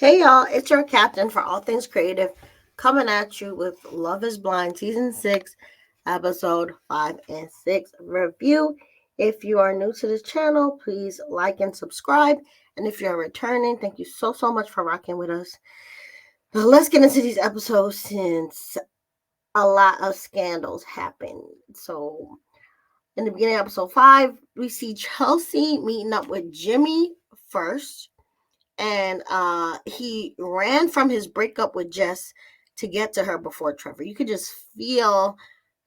Hey y'all, it's your captain for all things creative coming at you with Love is Blind Season 6, Episode 5 and 6 review. If you are new to this channel, please like and subscribe. And if you're returning, thank you so much for rocking with us. Now let's get into these episodes since a lot of scandals happen. So, in the beginning of episode 5, we see Chelsea meeting up with Jimmy first, and he ran from his breakup with Jess to get to her before Trevor. You could just feel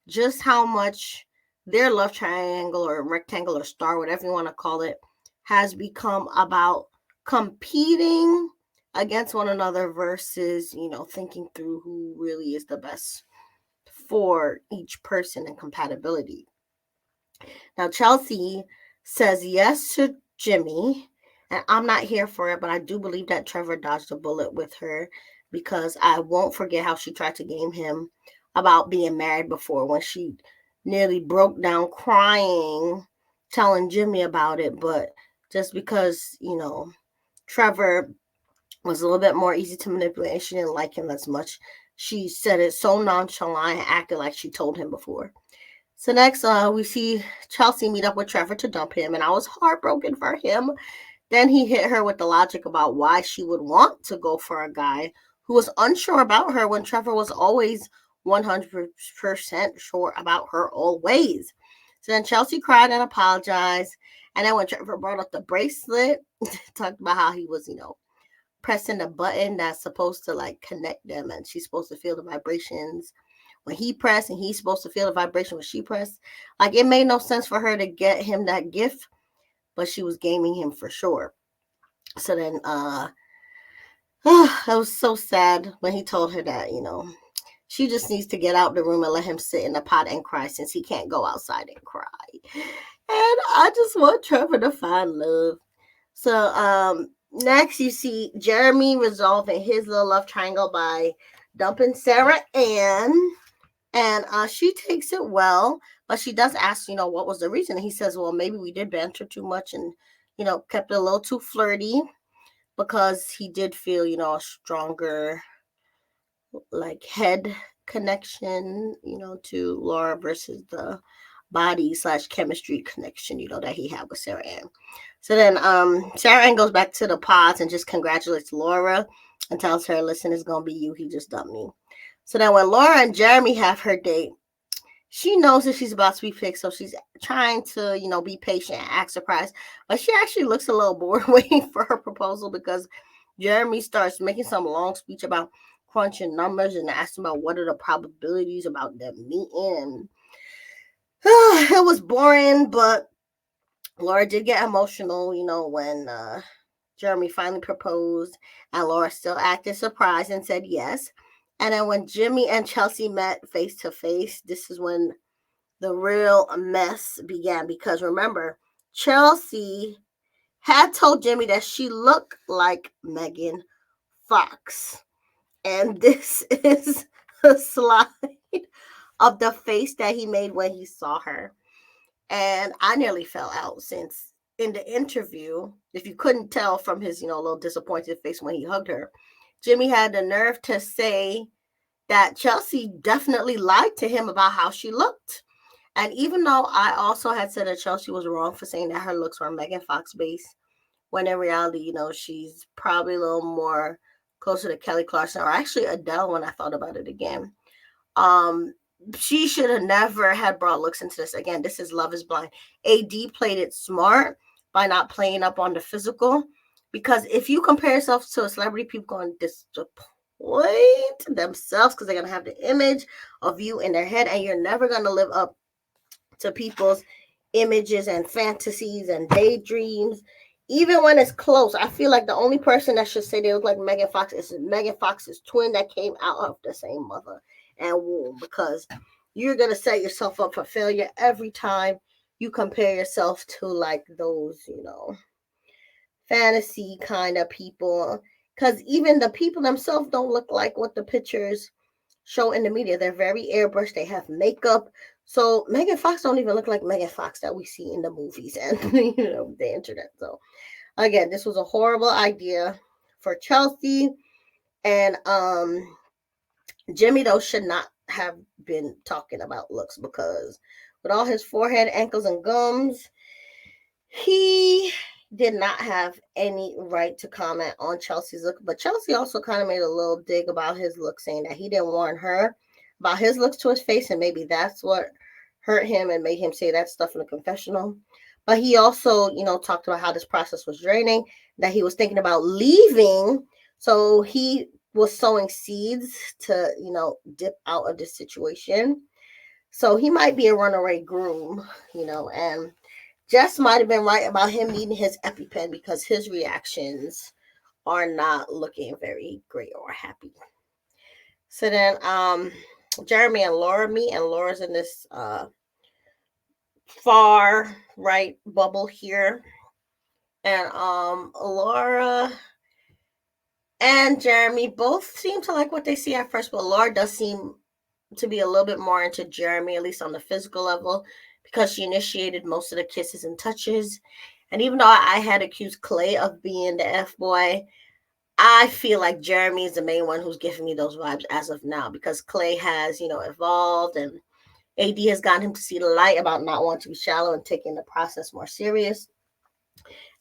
just how much their love triangle or rectangle or star, whatever you want to call it, has become about competing against one another versus, thinking through who really is the best for each person and compatibility. Now, Chelsea says yes to Jimmy, and I'm not here for it, but I do believe that Trevor dodged a bullet with her because I won't forget how she tried to game him about being married before when she nearly broke down crying, telling Jimmy about it. But just because, Trevor was a little bit more easy to manipulate and she didn't like him as much, she said it so nonchalant and acted like she told him before. So next, we see Chelsea meet up with Trevor to dump him, and I was heartbroken for him. Then he hit her with the logic about why she would want to go for a guy who was unsure about her when Trevor was always 100% sure about her always. So then Chelsea cried and apologized. And then when Trevor brought up the bracelet, talked about how he was, pressing the button that's supposed to like connect them, and she's supposed to feel the vibrations when he pressed, and he's supposed to feel the vibration when she pressed. Like, it made no sense for her to get him that gift, but she was gaming him for sure. So then I was so sad when he told her that, she just needs to get out the room and let him sit in the pot and cry since he can't go outside and cry. And I just want Trevor to find love. So next you see Jeremy resolving his little love triangle by dumping Sarah Ann. And she takes it well, but she does ask, what was the reason? And he says, well, maybe we did banter too much and, kept it a little too flirty because he did feel, a stronger, like, head connection, to Laura versus the body / chemistry connection, that he had with Sarah Ann. So then Sarah Ann goes back to the pods and just congratulates Laura and tells her, listen, it's going to be you. He just dumped me. So then when Laura and Jeremy have her date, she knows that she's about to be picked, so she's trying to, be patient and act surprised. But she actually looks a little bored waiting for her proposal because Jeremy starts making some long speech about crunching numbers and asking about what are the probabilities about them meeting. It was boring, but Laura did get emotional, when Jeremy finally proposed, and Laura still acted surprised and said yes. And then when Jimmy and Chelsea met face to face, this is when the real mess began. Because remember, Chelsea had told Jimmy that she looked like Megan Fox. And this is a slide of the face that he made when he saw her. And I nearly fell out since in the interview, if you couldn't tell from his, little disappointed face when he hugged her, Jimmy had the nerve to say that Chelsea definitely lied to him about how she looked. And even though I also had said that Chelsea was wrong for saying that her looks were Megan Fox based, when in reality, she's probably a little more closer to Kelly Clarkson or actually Adele when I thought about it again. She should have never had brought looks into this. Again, this is Love is Blind. AD played it smart by not playing up on the physical, because if you compare yourself to a celebrity, people going to disappoint themselves because they're going to have the image of you in their head, and you're never going to live up to people's images and fantasies and daydreams. Even when it's close, I feel like the only person that should say they look like Megan Fox is Megan Fox's twin that came out of the same mother and womb, because you're going to set yourself up for failure every time you compare yourself to like those, fantasy kind of people, because even the people themselves don't look like what the pictures show in the media. They're very airbrushed. They have makeup. So Megan Fox don't even look like Megan Fox that we see in the movies and the internet. So again, this was a horrible idea for Chelsea. And Jimmy, though, should not have been talking about looks because with all his forehead, ankles, and gums, he did not have any right to comment on Chelsea's look. But Chelsea also kind of made a little dig about his look, saying that he didn't warn her about his looks to his face, and maybe that's what hurt him and made him say that stuff in the confessional. But he also, talked about how this process was draining, that he was thinking about leaving. So he was sowing seeds to, dip out of this situation. So he might be a runaway groom, and Jess might have been right about him needing his EpiPen because his reactions are not looking very great or happy. So then Jeremy and Laura meet, and Laura's in this far right bubble here. And Laura and Jeremy both seem to like what they see at first, but Laura does seem to be a little bit more into Jeremy, at least on the physical level, because she initiated most of the kisses and touches. And even though I had accused Clay of being the F-boy, I feel like Jeremy is the main one who's giving me those vibes as of now, because Clay has, evolved, and AD has gotten him to see the light about not wanting to be shallow and taking the process more serious.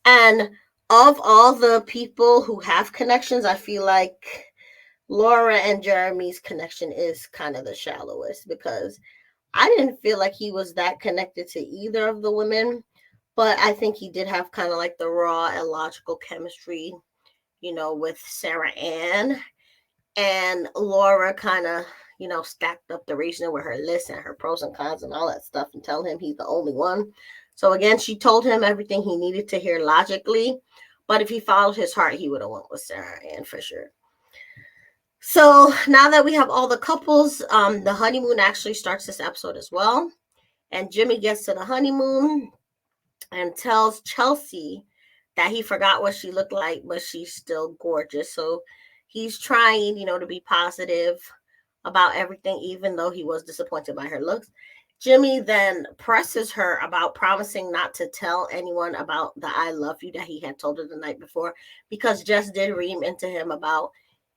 And of all the people who have connections, I feel like Laura and Jeremy's connection is kind of the shallowest, because I didn't feel like he was that connected to either of the women, but I think he did have kind of like the raw and logical chemistry, with Sarah Ann. And Laura kind of, stacked up the reasoning with her list and her pros and cons and all that stuff and tell him he's the only one. So again, she told him everything he needed to hear logically, but if he followed his heart, he would have went with Sarah Ann for sure. So now that we have all the couples, the honeymoon actually starts this episode as well. And Jimmy gets to the honeymoon and tells Chelsea that he forgot what she looked like, but she's still gorgeous. So he's trying, to be positive about everything, even though he was disappointed by her looks. Jimmy then presses her about promising not to tell anyone about the I love you that he had told her the night before, because Jess did ream into him about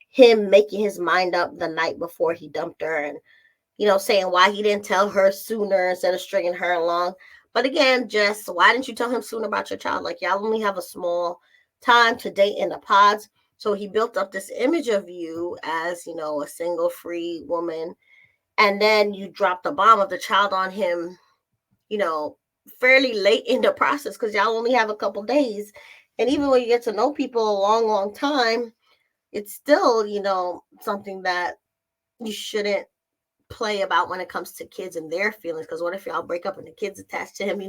him making his mind up the night before he dumped her, and saying why he didn't tell her sooner instead of stringing her along. But again, Jess, why didn't you tell him sooner about your child? Like, y'all only have a small time to date in the pods. So he built up this image of you as, a single free woman. And then you dropped the bomb of the child on him, fairly late in the process, because y'all only have a couple days. And even when you get to know people a long, long time, it's still, something that you shouldn't play about when it comes to kids and their feelings, because what if y'all break up and the kids attached to him?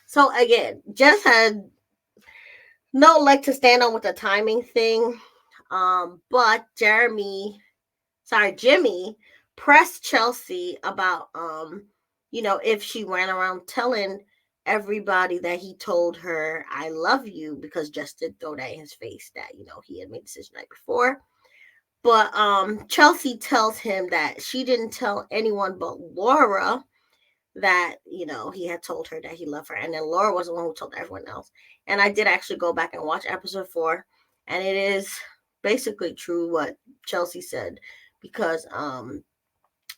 So again, Jess had no leg to stand on with the timing thing, but Jimmy pressed Chelsea about if she ran around telling everybody that he told her I love you, because Jess did throw that in his face that he had made a decision the night before. But Chelsea tells him that she didn't tell anyone but Laura that, he had told her that he loved her. And then Laura was the one who told everyone else. And I did actually go back and watch episode 4. And it is basically true what Chelsea said. Because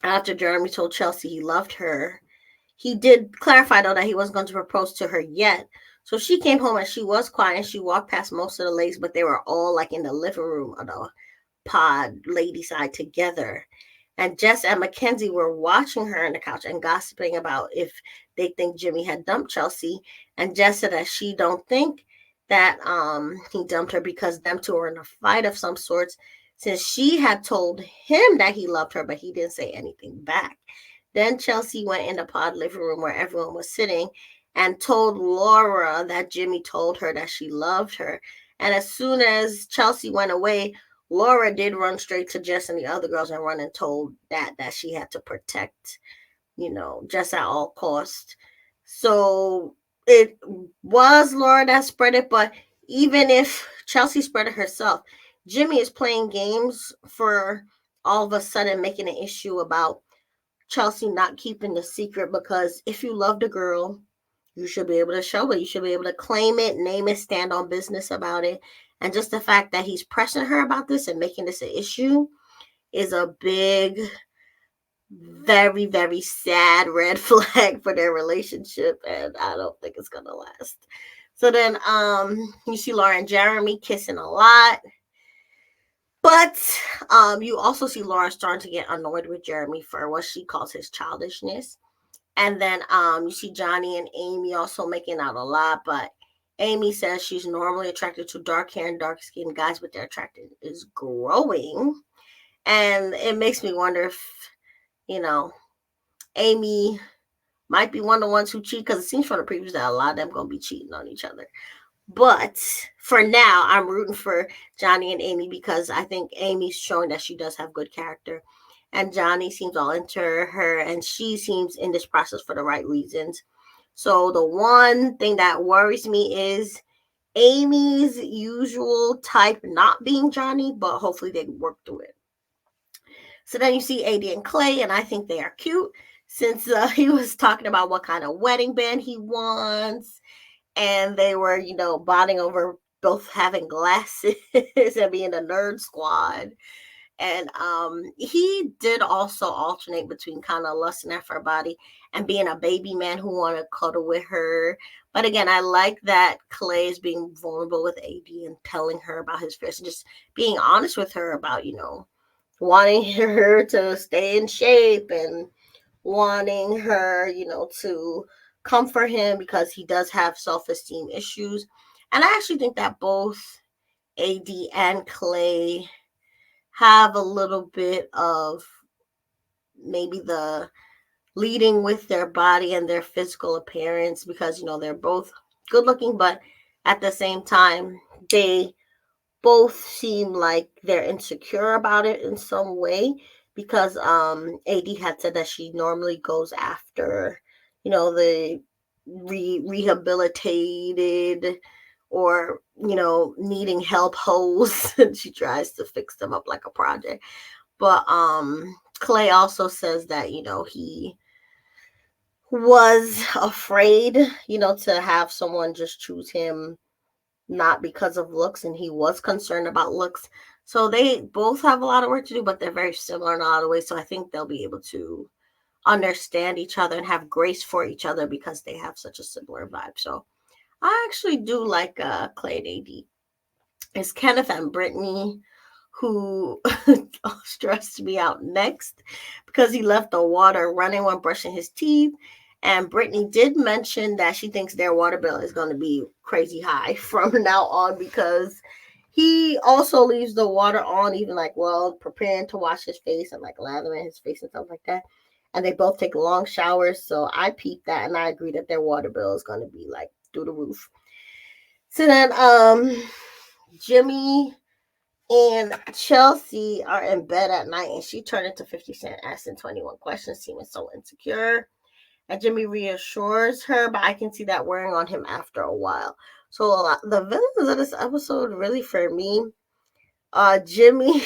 after Jeremy told Chelsea he loved her, he did clarify, though, that he wasn't going to propose to her yet. So she came home and she was quiet. And she walked past most of the ladies, but they were all like in the living room of the pod lady side together, and Jess and Mackenzie were watching her on the couch and gossiping about if they think Jimmy had dumped Chelsea. And Jess said that she don't think that he dumped her, because them two were in a fight of some sorts, since she had told him that he loved her, but he didn't say anything back. Then Chelsea went in the pod living room where everyone was sitting and told Laura that Jimmy told her that she loved her. And as soon as Chelsea went away, Laura did run straight to Jess and the other girls and run and told that she had to protect, Jess at all costs. So it was Laura that spread it, but even if Chelsea spread it herself, Jimmy is playing games for all of a sudden making an issue about Chelsea not keeping the secret, because if you loved a girl, you should be able to show it. You should be able to claim it, name it, stand on business about it. And just the fact that he's pressing her about this and making this an issue is a big, very, very sad red flag for their relationship. And I don't think it's going to last. So then you see Laura and Jeremy kissing a lot. But you also see Laura starting to get annoyed with Jeremy for what she calls his childishness. And then you see Johnny and Amy also making out a lot, but Amy says she's normally attracted to dark hair and dark skinned guys, but their attraction is growing. And it makes me wonder if, Amy might be one of the ones who cheat, because it seems from the previews that a lot of them going to be cheating on each other. But for now, I'm rooting for Johnny and Amy because I think Amy's showing that she does have good character. And Johnny seems all into her, and she seems in this process for the right reasons. So the one thing that worries me is Amy's usual type not being Johnny, but hopefully they work through it. So then you see AD and Clay, and I think they are cute since he was talking about what kind of wedding band he wants. And they were, bonding over both having glasses and being a nerd squad. And he did also alternate between kind of lusting after her body and being a baby man who wanted to cuddle with her. But again, I like that Clay is being vulnerable with AD and telling her about his fears and just being honest with her about, wanting her to stay in shape and wanting her, to comfort him because he does have self-esteem issues. And I actually think that both AD and Clay have a little bit of maybe the leading with their body and their physical appearance because, they're both good looking, but at the same time, they both seem like they're insecure about it in some way because AD had said that she normally goes after, the rehabilitated or, needing help hoes, and she tries to fix them up like a project. But Clay also says that, he was afraid, to have someone just choose him not because of looks, and he was concerned about looks. So they both have a lot of work to do, but they're very similar in a lot of ways. So I think they'll be able to understand each other and have grace for each other because they have such a similar vibe. So I actually do like Clay and AD. It's Kenneth and Brittany who stressed me out next because he left the water running when brushing his teeth. And Brittany did mention that she thinks their water bill is going to be crazy high from now on because he also leaves the water on, even preparing to wash his face and lathering his face and stuff like that. And they both take long showers. So I peeped that and I agree that their water bill is going to be through the roof. So then Jimmy and Chelsea are in bed at night, and she turned into 50 Cent asking 21 questions, seeming so insecure. And Jimmy reassures her, but I can see that wearing on him after a while. So the villains of this episode, really for me, Jimmy,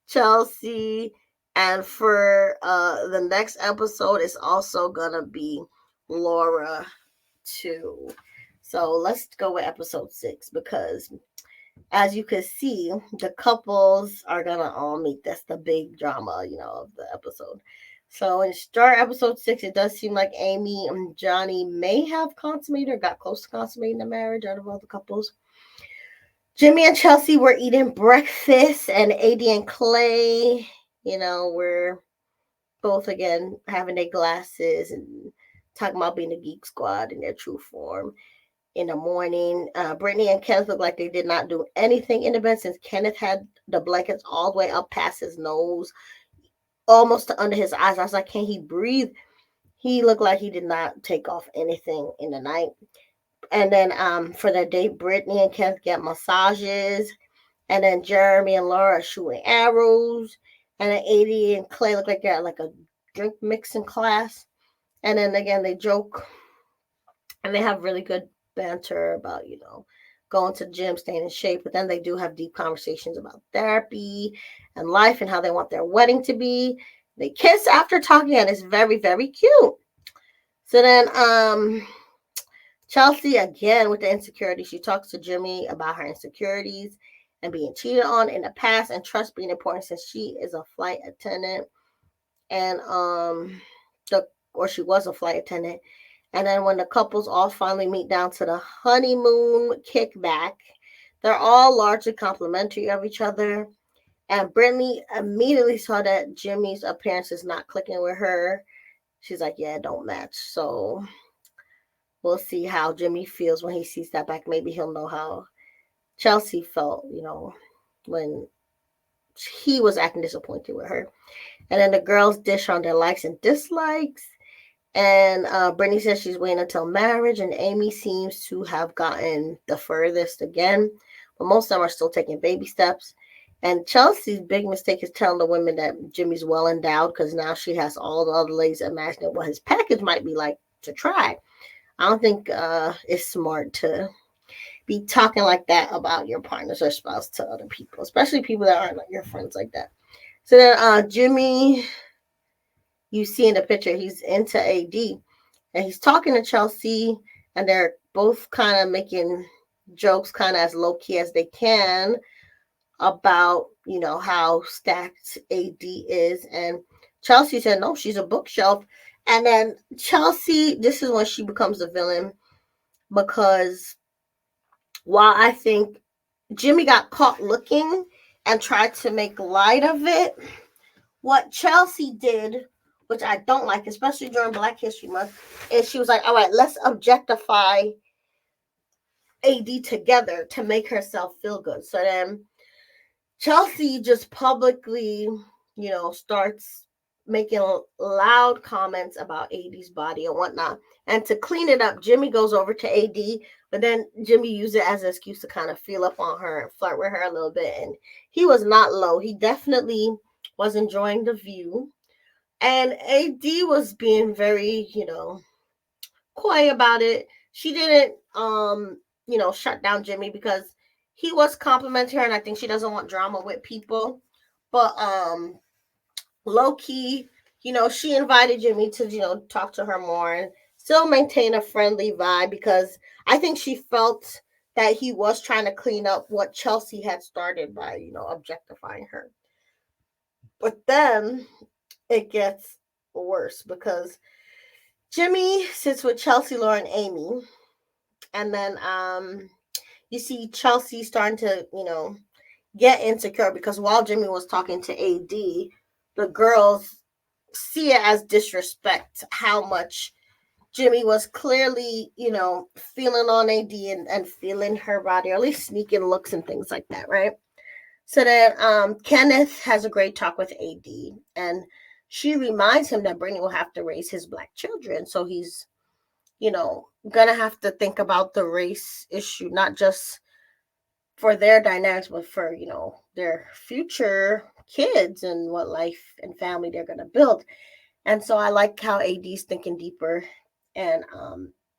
Chelsea, and for the next episode, it's also gonna be Laura too. So let's go with episode 6 because, as you can see, the couples are gonna all meet. That's the big drama, of the episode. So in start episode 6, it does seem like Amy and Johnny may have consummated or got close to consummating the marriage out of all the couples. Jimmy and Chelsea were eating breakfast, and AD and Clay, were both again having their glasses and talking about being a geek squad in their true form. In the morning, Brittany and Kenneth looked like they did not do anything in the bed since Kenneth had the blankets all the way up past his nose, almost to under his eyes. I was like, can he breathe? He looked like he did not take off anything in the night. And then for their date, Brittany and Kenneth get massages. And then Jeremy and Laura are shooting arrows. And then AD and Clay look like they're at a drink mixing class. And then again, they joke. And they have really good banter about, going to the gym, staying in shape. But then they do have deep conversations about therapy and life and how they want their wedding to be. They kiss after talking, and it's very, very cute. So then Chelsea, again, with the insecurity, she talks to Jimmy about her insecurities and being cheated on in the past and trust being important since she is a flight attendant and the or she was a flight attendant. And then when the couples all finally meet down to the honeymoon kickback, they're all largely complimentary of each other. And Brittany immediately saw that Jimmy's appearance is not clicking with her. She's like, yeah, it don't match. So we'll see how Jimmy feels when he sees that back. Maybe he'll know how Chelsea felt, when he was acting disappointed with her. And then the girls dish on their likes and dislikes. And Brittany says she's waiting until marriage, and Amy seems to have gotten the furthest again. But most of them are still taking baby steps. And Chelsea's big mistake is telling the women that Jimmy's well endowed because now she has all the other ladies imagining what his package might be like to try. I don't think it's smart to be talking like that about your partners or spouse to other people, especially people that aren't like your friends like that. So then Jimmy, you see in the picture, he's into AD and he's talking to Chelsea, and they're both kind of making jokes, kind of as low key as they can, about how stacked AD is. And Chelsea said no, she's a bookshelf. And then Chelsea, this is when she becomes the villain, because while I think Jimmy got caught looking and tried to make light of it, what Chelsea did, which I don't like, especially during Black History Month, is she was like, all right, let's objectify AD together to make herself feel good. So then Chelsea just publicly, starts making loud comments about AD's body and whatnot. And to clean it up, Jimmy goes over to AD, but then Jimmy used it as an excuse to kind of feel up on her and flirt with her a little bit. And he was not low. He definitely was enjoying the view. And AD was being very, coy about it. She didn't, shut down Jimmy because he was complimenting her, and I think she doesn't want drama with people. But low key, she invited Jimmy to, talk to her more and still maintain a friendly vibe because I think she felt that he was trying to clean up what Chelsea had started by, objectifying her. But then it gets worse because Jimmy sits with Chelsea, Lauren, Amy, and then you see Chelsea starting to, get insecure because while Jimmy was talking to AD, the girls see it as disrespect how much Jimmy was clearly, feeling on AD and feeling her body, or at least sneaking looks and things like that, right? So then Kenneth has a great talk with AD, and she reminds him that Brittany will have to raise his Black children. So he's, gonna have to think about the race issue, not just for their dynamics, but for, their future kids and what life and family they're gonna build. And so I like how AD's thinking deeper and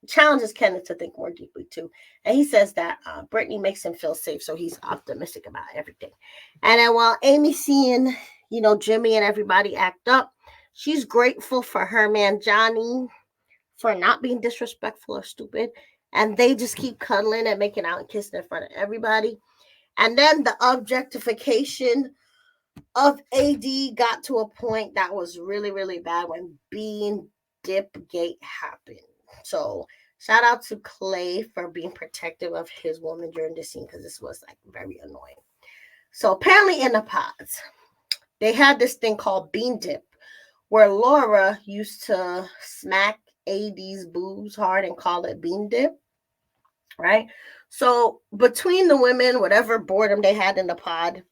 challenges Kenneth to think more deeply too. And he says that Brittany makes him feel safe, so he's optimistic about everything. And then while Amy's seeing, Jimmy and everybody act up, she's grateful for her man Johnny for not being disrespectful or stupid. And they just keep cuddling and making out and kissing in front of everybody. And then the objectification of AD got to a point that was really, really bad when Bean Dipgate happened. So shout out to Clay for being protective of his woman during this scene because this was like very annoying. So apparently in the pods, they had this thing called Bean Dip where Laura used to smack AD's boobs hard and call it Bean Dip, right? So between the women, whatever boredom they had in the pod,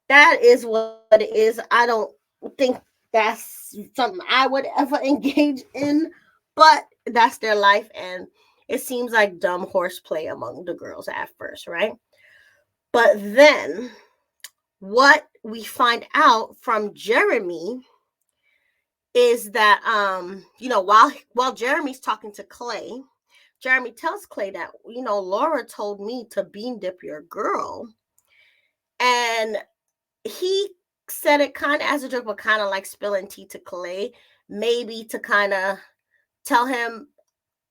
that is what it is. I don't think that's something I would ever engage in, but that's their life, and it seems like dumb horseplay among the girls at first, right? But then what we find out from Jeremy is that while Jeremy's talking to Clay, Jeremy tells Clay that Laura told me to bean dip your girl, and he said it kind of as a joke, but kind of like spilling tea to Clay, maybe to kind of tell him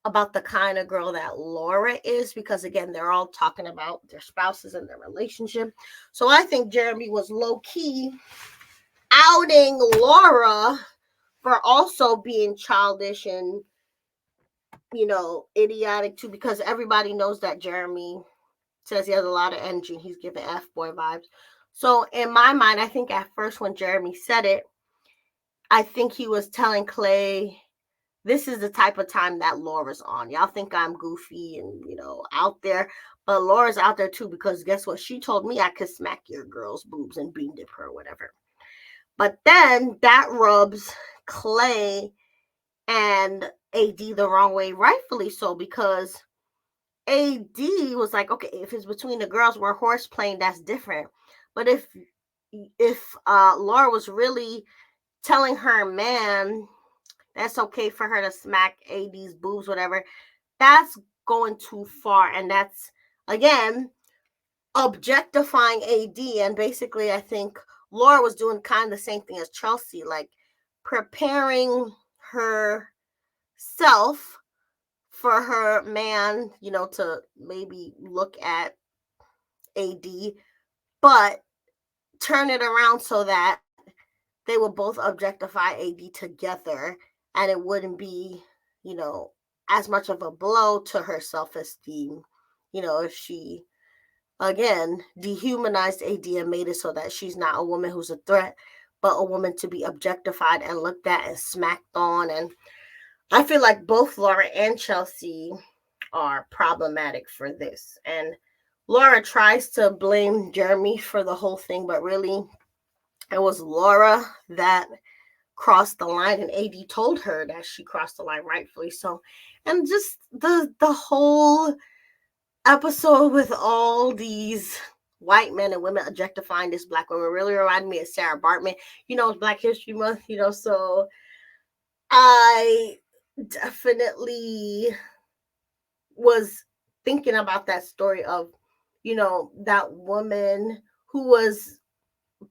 about the kind of girl that Laura is, because again, they're all talking about their spouses and their relationship. So I think Jeremy was low key outing Laura for also being childish and, idiotic too, because everybody knows that Jeremy says he has a lot of energy and he's giving F boy vibes. So in my mind, I think at first when Jeremy said it, I think he was telling Clay, this is the type of time that Laura's on. Y'all think I'm goofy and, out there. But Laura's out there too, because guess what? She told me I could smack your girl's boobs and bean dip her or whatever. But then that rubs Clay and AD the wrong way, rightfully so, because AD was like, okay, if it's between the girls, we're horse playing, that's different. But if Laura was really telling her man that's okay for her to smack AD's boobs, whatever, that's going too far. And that's, again, objectifying AD. And basically, I think Laura was doing kind of the same thing as Chelsea, like preparing herself for her man, to maybe look at AD, but turn it around so that they would both objectify AD together, and it wouldn't be, as much of a blow to her self-esteem, if she, again, dehumanized AD and made it so that she's not a woman who's a threat, but a woman to be objectified and looked at and smacked on. And I feel like both Laura and Chelsea are problematic for this. And Laura tries to blame Jeremy for the whole thing, but really it was Laura that crossed the line, and AD told her that she crossed the line, rightfully so. And just the whole episode with all these white men and women objectifying this black woman really reminded me of Sarah Bartman. It's Black History Month, so I definitely was thinking about that story of, that woman who was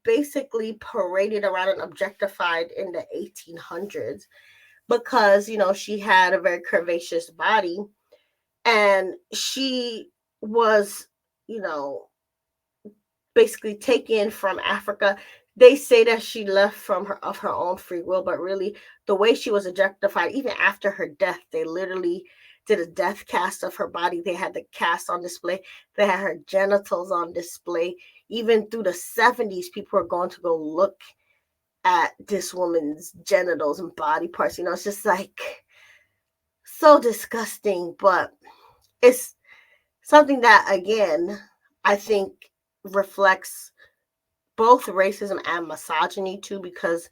basically paraded around and objectified in the 1800s because, she had a very curvaceous body, and she was, basically taken from Africa. They say that she left of her own free will, but really the way she was objectified, even after her death, they literally did a death cast of her body. They had the cast on display. They had her genitals on display. Even through the 70s, people were going to go look at this woman's genitals and body parts. It's just like so disgusting, but it's something that, again, I think reflects both racism and misogyny too, because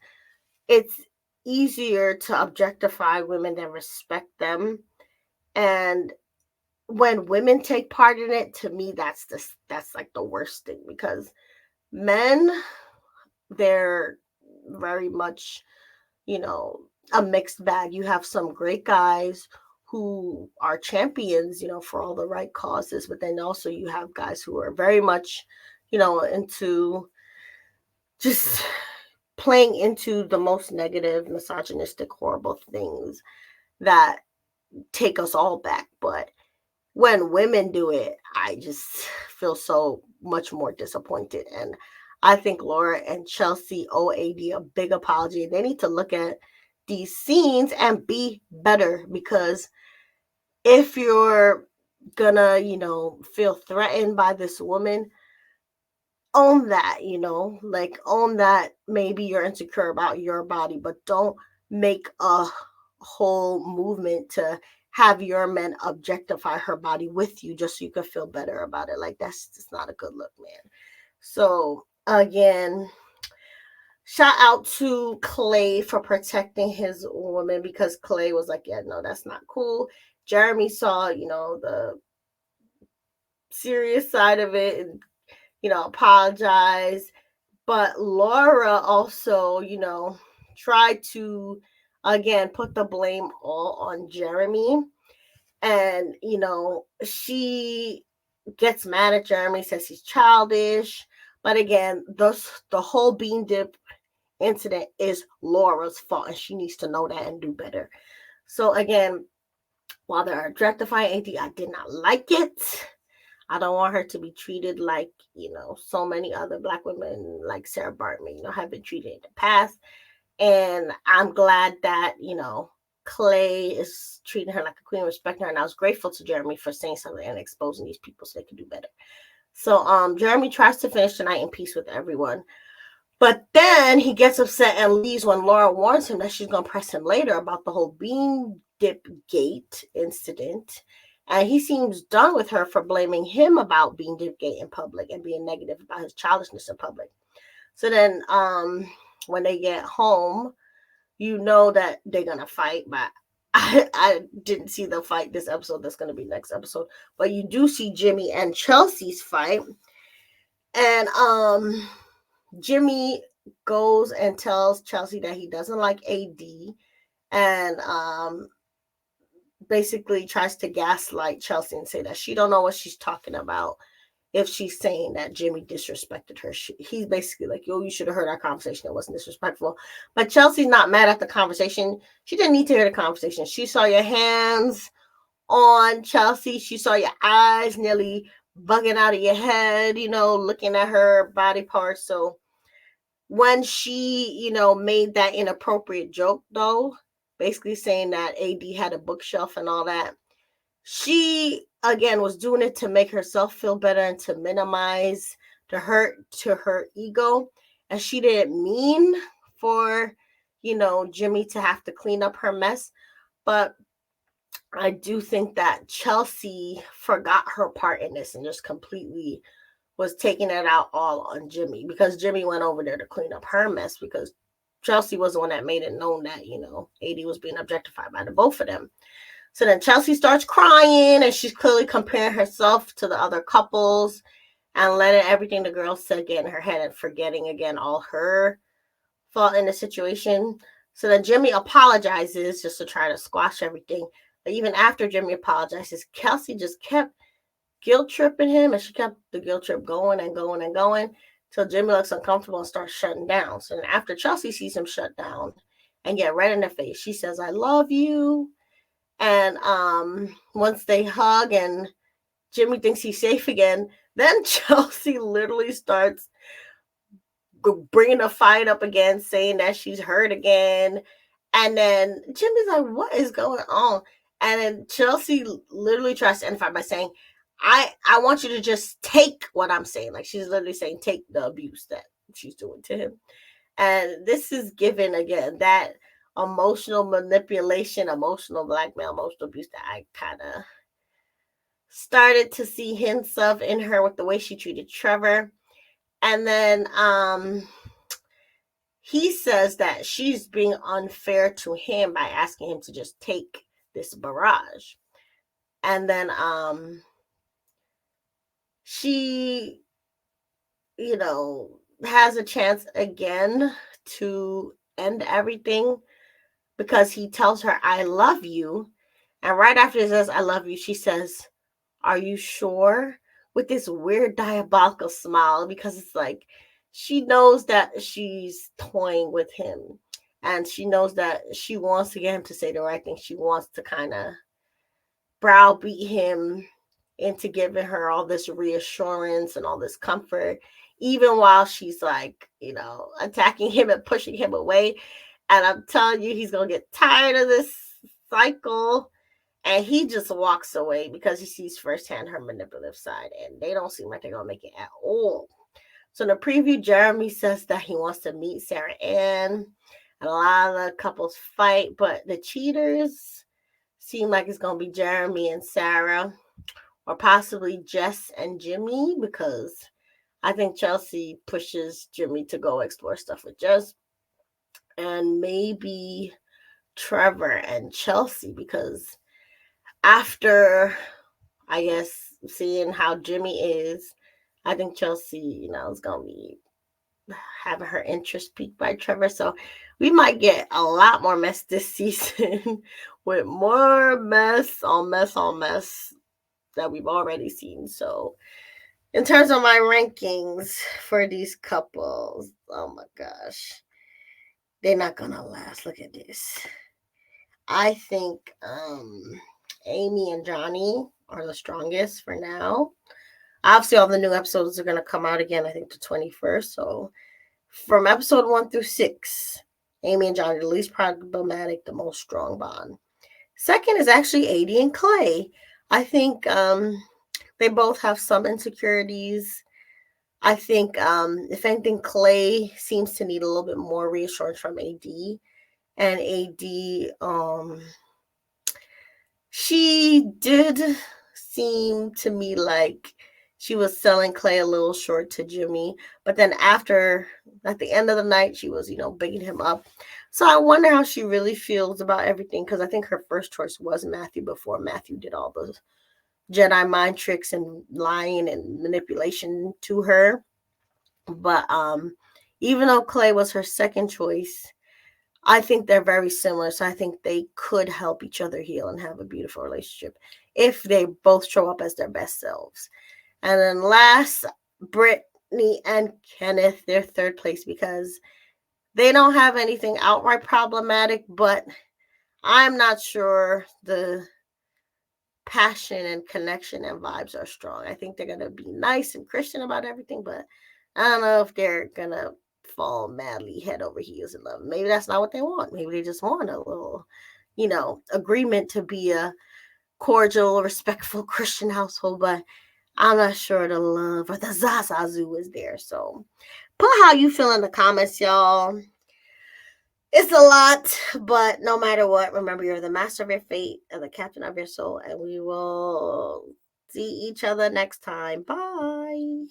it's easier to objectify women than respect them. And when women take part in it, to me, that's like the worst thing, because men, they're very much, a mixed bag. You have some great guys who are champions, for all the right causes, but then also you have guys who are very much, into just playing into the most negative, misogynistic, horrible things that take us all back. But when women do it, I just feel so much more disappointed. And I think Laura and Chelsea owe AD a big apology. They need to look at these scenes and be better, because if you're gonna, feel threatened by this woman, own that, like own that maybe you're insecure about your body, but don't make a whole movement to have your men objectify her body with you just so you can feel better about it. Like, that's just not a good look, man. So again, shout out to Clay for protecting his woman, because Clay was like, yeah, no, that's not cool. Jeremy saw, the serious side of it and, apologize. But Laura also, tried to, again, put the blame all on Jeremy. And, she gets mad at Jeremy, says he's childish. But again, the whole bean dip incident is Laura's fault, and she needs to know that and do better. So again, while they're objectifying AD, I did not like it. I don't want her to be treated like, so many other Black women like Sarah Bartman, have been treated in the past. And I'm glad that, Clay is treating her like a queen, respecting her. And I was grateful to Jeremy for saying something and exposing these people so they could do better. So Jeremy tries to finish the night in peace with everyone. But then he gets upset and leaves when Laura warns him that she's going to press him later about the whole bean dip gate incident. And he seems done with her for blaming him about bean dip gate in public and being negative about his childishness in public. So then when they get home, you know that they're going to fight. But I didn't see the fight this episode. That's going to be next episode. But you do see Jimmy and Chelsea's fight. And Jimmy goes and tells Chelsea that he doesn't like AD and basically tries to gaslight Chelsea and say that she don't know what she's talking about if she's saying that Jimmy disrespected her. He's basically like, yo, you should have heard our conversation. It wasn't disrespectful. But Chelsea's not mad at the conversation. She didn't need to hear the conversation. She saw your hands on Chelsea. She saw your eyes nearly bugging out of your head, looking at her body parts. So when she, made that inappropriate joke, though, basically saying that AD had a bookshelf and all that, she, again, was doing it to make herself feel better and to minimize the hurt to her ego. And she didn't mean for, Jimmy to have to clean up her mess. But I do think that Chelsea forgot her part in this and just completely was taking it out all on Jimmy, because Jimmy went over there to clean up her mess because Chelsea was the one that made it known that, AD was being objectified by the both of them. So then Chelsea starts crying and she's clearly comparing herself to the other couples and letting everything the girl said get in her head and forgetting again all her fault in the situation. So then Jimmy apologizes just to try to squash everything. But even after Jimmy apologizes, Kelsey just kept guilt tripping him, and she kept the guilt trip going and going and going till Jimmy looks uncomfortable and starts shutting down. So then after Chelsea sees him shut down and get red in the face, she says, I love you. And once they hug and Jimmy thinks he's safe again, then Chelsea literally starts bringing the fight up again, saying that she's hurt again. And then Jimmy's like, what is going on? And then Chelsea literally tries to end the fight by saying, I want you to just take what I'm saying. Like, she's literally saying, take the abuse that she's doing to him. And this is given, again, that emotional manipulation, emotional blackmail, emotional abuse that I kind of started to see hints of in her with the way she treated Trevor. And then he says that she's being unfair to him by asking him to just take this barrage. And then she, has a chance again to end everything because he tells her, I love you. And right after he says, I love you, she says, are you sure? With this weird diabolical smile, because it's like she knows that she's toying with him. And she knows that she wants to get him to say the right thing. She wants to kind of browbeat him into giving her all this reassurance and all this comfort, even while she's like, attacking him and pushing him away. And I'm telling you, he's going to get tired of this cycle. And he just walks away because he sees firsthand her manipulative side. And they don't seem like they're going to make it at all. So in the preview, Jeremy says that he wants to meet Sarah Ann. And a lot of the couples fight. But the cheaters seem like it's going to be Jeremy and Sarah. Or possibly Jess and Jimmy. Because I think Chelsea pushes Jimmy to go explore stuff with Jess. And maybe Trevor and Chelsea. Because after, I guess, seeing how Jimmy is, I think Chelsea, is going to be having her interest piqued by Trevor. So we might get a lot more mess this season with more mess on mess on mess that we've already seen. So in terms of my rankings for these couples, oh my gosh, they're not going to last. Look at this. I think Amy and Johnny are the strongest for now. Obviously, all the new episodes are going to come out again, I think the 21st. So from episode 1 through 6, Amy and Johnny, the least problematic, the most strong bond. Second is actually AD and Clay. I think they both have some insecurities. I think, if anything, Clay seems to need a little bit more reassurance from AD. And AD, she did seem to me like she was selling Clay a little short to Jimmy. But then at the end of the night, she was, bigging him up. So I wonder how she really feels about everything, because I think her first choice was Matthew before Matthew did all those Jedi mind tricks and lying and manipulation to her. But even though Clay was her second choice, I think they're very similar. So I think they could help each other heal and have a beautiful relationship if they both show up as their best selves. And then last, Brittany and Kenneth, they're third place because they don't have anything outright problematic, but I'm not sure the passion and connection and vibes are strong. I think they're going to be nice and Christian about everything, but I don't know if they're going to fall madly head over heels in love. Maybe that's not what they want. Maybe they just want a little, agreement to be a cordial, respectful Christian household, but I'm not sure the love or the Zazazu is there. So put how you feel in the comments, y'all. It's a lot, but no matter what, remember you're the master of your fate and the captain of your soul, and we will see each other next time. Bye.